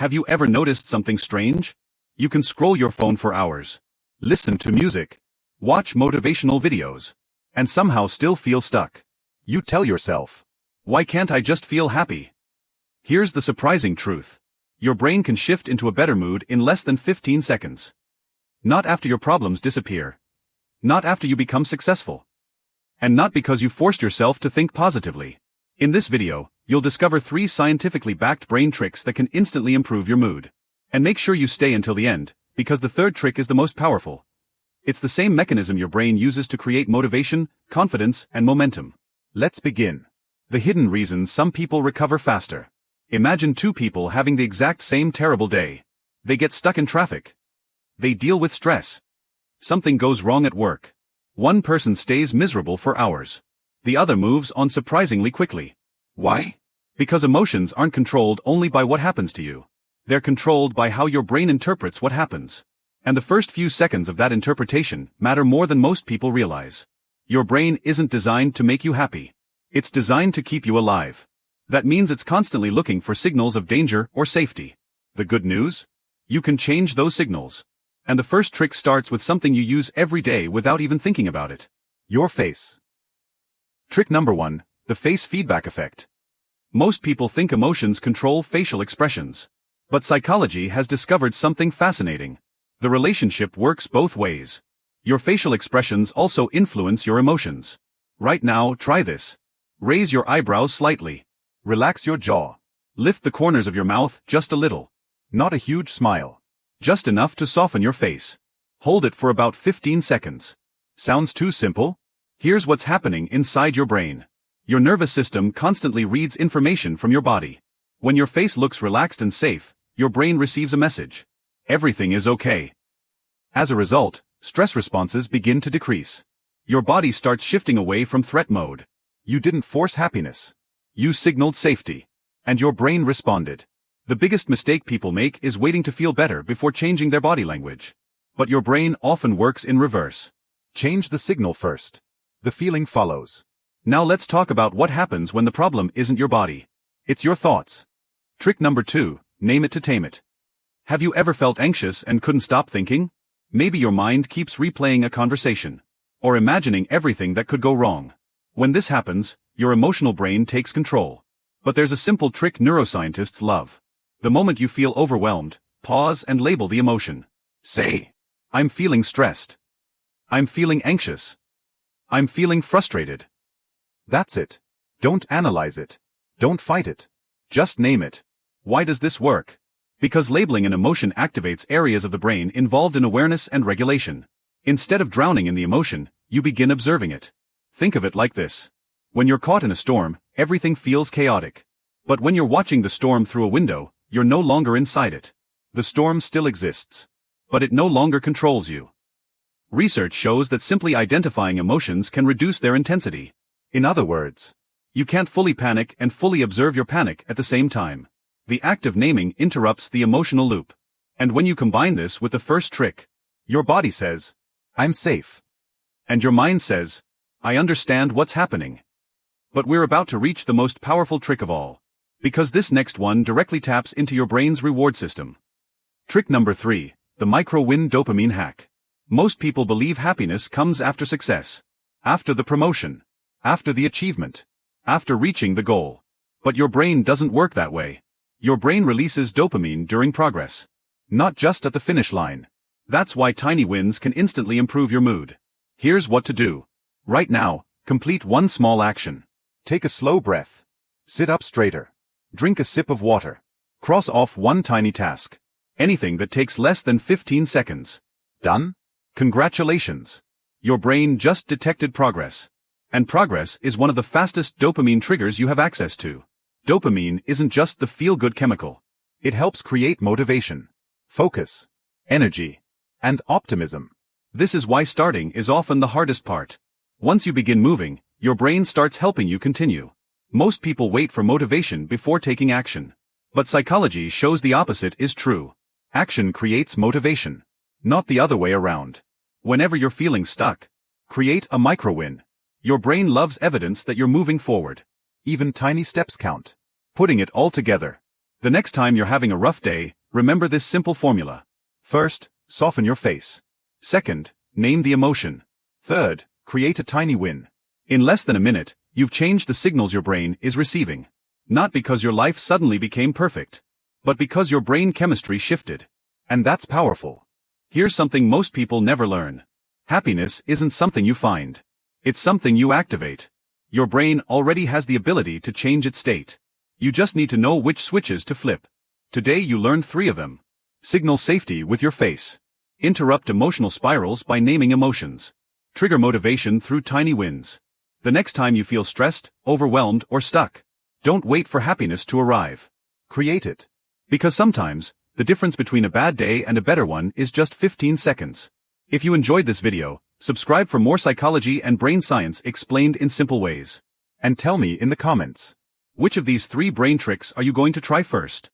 Have you ever noticed something strange? You can scroll your phone for hours, listen to music, watch motivational videos, and somehow still feel stuck. You tell yourself, why can't I just feel happy? Here's the surprising truth. Your brain can shift into a better mood in less than 15 seconds. Not after your problems disappear. Not after you become successful. And not because you forced yourself to think positively. In this video, you'll discover 3 scientifically backed brain tricks that can instantly improve your mood. And make sure you stay until the end, because the third trick is the most powerful. It's the same mechanism your brain uses to create motivation, confidence, and momentum. Let's begin. The hidden reasons some people recover faster. Imagine 2 people having the exact same terrible day. They get stuck in traffic. They deal with stress. Something goes wrong at work. One person stays miserable for hours. The other moves on surprisingly quickly. Why? Because emotions aren't controlled only by what happens to you. They're controlled by how your brain interprets what happens. And the first few seconds of that interpretation matter more than most people realize. Your brain isn't designed to make you happy. It's designed to keep you alive. That means it's constantly looking for signals of danger or safety. The good news? You can change those signals. And the first trick starts with something you use every day without even thinking about it. Your face. Trick number 1, the face feedback effect. Most people think emotions control facial expressions. But psychology has discovered something fascinating. The relationship works both ways. Your facial expressions also influence your emotions. Right now, try this. Raise your eyebrows slightly. Relax your jaw. Lift the corners of your mouth just a little. Not a huge smile. Just enough to soften your face. Hold it for about 15 seconds. Sounds too simple? Here's what's happening inside your brain. Your nervous system constantly reads information from your body. When your face looks relaxed and safe, your brain receives a message. Everything is okay. As a result, stress responses begin to decrease. Your body starts shifting away from threat mode. You didn't force happiness. You signaled safety. And your brain responded. The biggest mistake people make is waiting to feel better before changing their body language. But your brain often works in reverse. Change the signal first. The feeling follows. Now let's talk about what happens when the problem isn't your body. It's your thoughts. Trick number 2, name it to tame it. Have you ever felt anxious and couldn't stop thinking? Maybe your mind keeps replaying a conversation. Or imagining everything that could go wrong. When this happens, your emotional brain takes control. But there's a simple trick neuroscientists love. The moment you feel overwhelmed, pause and label the emotion. Say, I'm feeling stressed. I'm feeling anxious. I'm feeling frustrated. That's it. Don't analyze it. Don't fight it. Just name it. Why does this work? Because labeling an emotion activates areas of the brain involved in awareness and regulation. Instead of drowning in the emotion, you begin observing it. Think of it like this. When you're caught in a storm, everything feels chaotic. But when you're watching the storm through a window, you're no longer inside it. The storm still exists. But it no longer controls you. Research shows that simply identifying emotions can reduce their intensity. In other words, you can't fully panic and fully observe your panic at the same time. The act of naming interrupts the emotional loop. And when you combine this with the first trick, your body says, I'm safe. And your mind says, I understand what's happening. But we're about to reach the most powerful trick of all. Because this next one directly taps into your brain's reward system. Trick number 3, the micro-win dopamine hack. Most people believe happiness comes after success. After the promotion. After the achievement. After reaching the goal. But your brain doesn't work that way. Your brain releases dopamine during progress. Not just at the finish line. That's why tiny wins can instantly improve your mood. Here's what to do. Right now, complete one small action. Take a slow breath. Sit up straighter. Drink a sip of water. Cross off one tiny task. Anything that takes less than 15 seconds. Done? Congratulations. Your brain just detected progress. And progress is one of the fastest dopamine triggers you have access to. Dopamine isn't just the feel-good chemical. It helps create motivation, focus, energy, and optimism. This is why starting is often the hardest part. Once you begin moving, your brain starts helping you continue. Most people wait for motivation before taking action. But psychology shows the opposite is true. Action creates motivation. Not the other way around. Whenever you're feeling stuck, create a micro-win. Your brain loves evidence that you're moving forward. Even tiny steps count. Putting it all together. The next time you're having a rough day, remember this simple formula. First, soften your face. Second, name the emotion. Third, create a tiny win. In less than a minute, you've changed the signals your brain is receiving. Not because your life suddenly became perfect, but because your brain chemistry shifted. And that's powerful. Here's something most people never learn. Happiness isn't something you find. It's something you activate. Your brain already has the ability to change its state. You just need to know which switches to flip. Today you learned 3 of them. Signal safety with your face. Interrupt emotional spirals by naming emotions. Trigger motivation through tiny wins. The next time you feel stressed, overwhelmed, or stuck, don't wait for happiness to arrive. Create it. Because sometimes, the difference between a bad day and a better one is just 15 seconds. If you enjoyed this video, subscribe for more psychology and brain science explained in simple ways. And tell me in the comments, which of these 3 brain tricks are you going to try first?